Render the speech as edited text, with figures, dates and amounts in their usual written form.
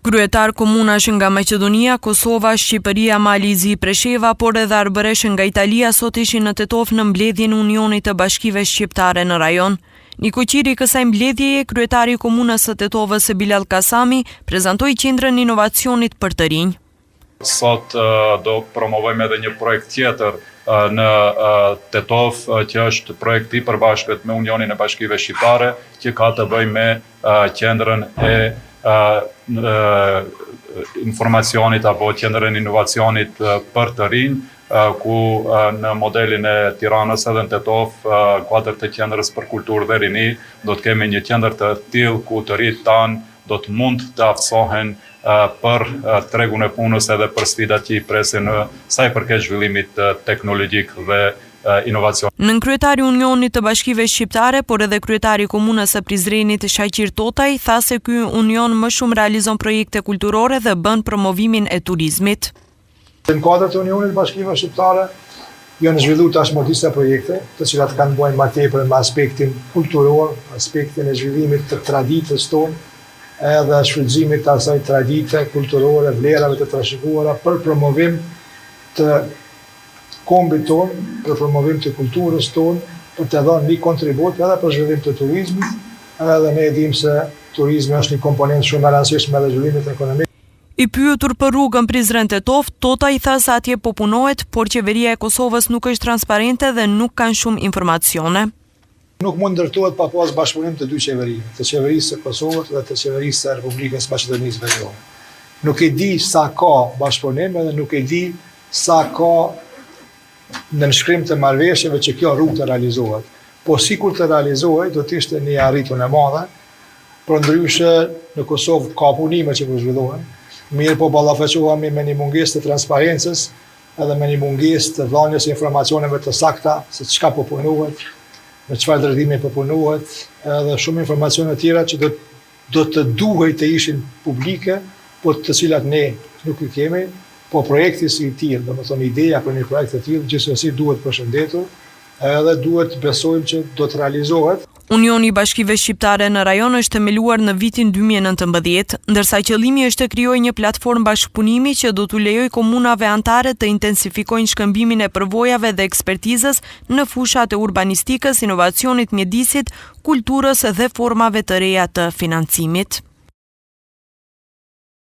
Kryetar komunash nga Maqedonia, Kosova, Shqipëria, Malizi, Presheva, por edhe arbëresh nga Italia sot ishin në Tetov në mbledhjen e Unionit të Bashkive Shqiptare në rajon. Një kuqiri kësaj mbledhjeje, kryetari i komunës së Tetovës Bilal Kasami prezantoi qendrën e inovacionit për të rinj. Sot do promovojmë edhe një projekt tjetër në Tetov, që është projekt i përbashkët me Unionin e Bashkive Shqiptare, që ka të bëjë me qendrën e informacionit apo qendrën e inovacionit për të rinj, ku në modelin e Tiranës edhe në Tetov, kuadër të qendrës për kulturë dhe rini, do të kemi një qendër të tillë ku të rinjt tanë do të mund të aftësohen për tregun e punës edhe për sfidat që i presin sa i përket zhvillimit teknologjik dhe inovacion. Nën kryetari i Unionit të Bashkive Shqiptare, por edhe kryetari i komunës së Prizrenit Shaqir Totaj tha se ky union më shumë realizon projekte kulturore dhe bën promovimin e turizmit. Në kuadër të Unionit të Bashkive Shqiptare janë zhvilluar tashmë disa projekte, të cilat kanë bënë më tepër me aspektin kulturor, aspektin e zhvillimit të traditës tonë, edhe shfrytëzimit të asaj tradite kulturore, vlerave të trashëguara për promovim të kombit tonë, për promovim të kulturës tonë, për të dhënë një kontribut edhe për zhvillim të turizmit, edhe ne e dimë se turizmi është një komponent shumë e rëndësishme edhe zhvillimit ekonomik. I pyetur për rrugën Prizren-Tetov, Tota i tha se atje po punohet, por qeveria e Kosovës nuk është transparente dhe nuk kanë shumë informacione. Nuk mund ndërtohet pa pas bashkëpunim të dy qeverive, të qeverisë së Kosovës dhe të qeverisë së Republikës Maqedonisë Veriore. Nuk e di sa ka bashkëpunim edhe nuk e di sa ka në nënshkrim të marrëveshjeve që kjo rrugë të realizohet. Po sikur të realizohet, do të ishte një arritje e madhe, por ndryshe në Kosovë ka punime që po zhvillohen. Mirë po ballafaqohemi me një mungesë të transparencës edhe me një mungesë të dhënies së informacioneve të sakta se çka po punohet, në çfarë drejtimi po punohet, edhe shumë informacione të tjera që do të duhej të ishin publike, po të cilat ne nuk i kemi, po projekti si i tillë, domethënë ideja për një projekt të tillë gjithsesi duhet përshëndetur, edhe duhet besojmë që do të realizohet. Unioni i Bashkive Shqiptare në rajon është themeluar në vitin 2019, ndërsa qëllimi është të krijojë një platformë bashkëpunimi që do t'u lejojë komunave anëtare të intensifikojnë shkëmbimin e përvojave dhe ekspertizës në fushat e urbanistikës, inovacionit, mjedisit, kulturës dhe formave të reja të financimit.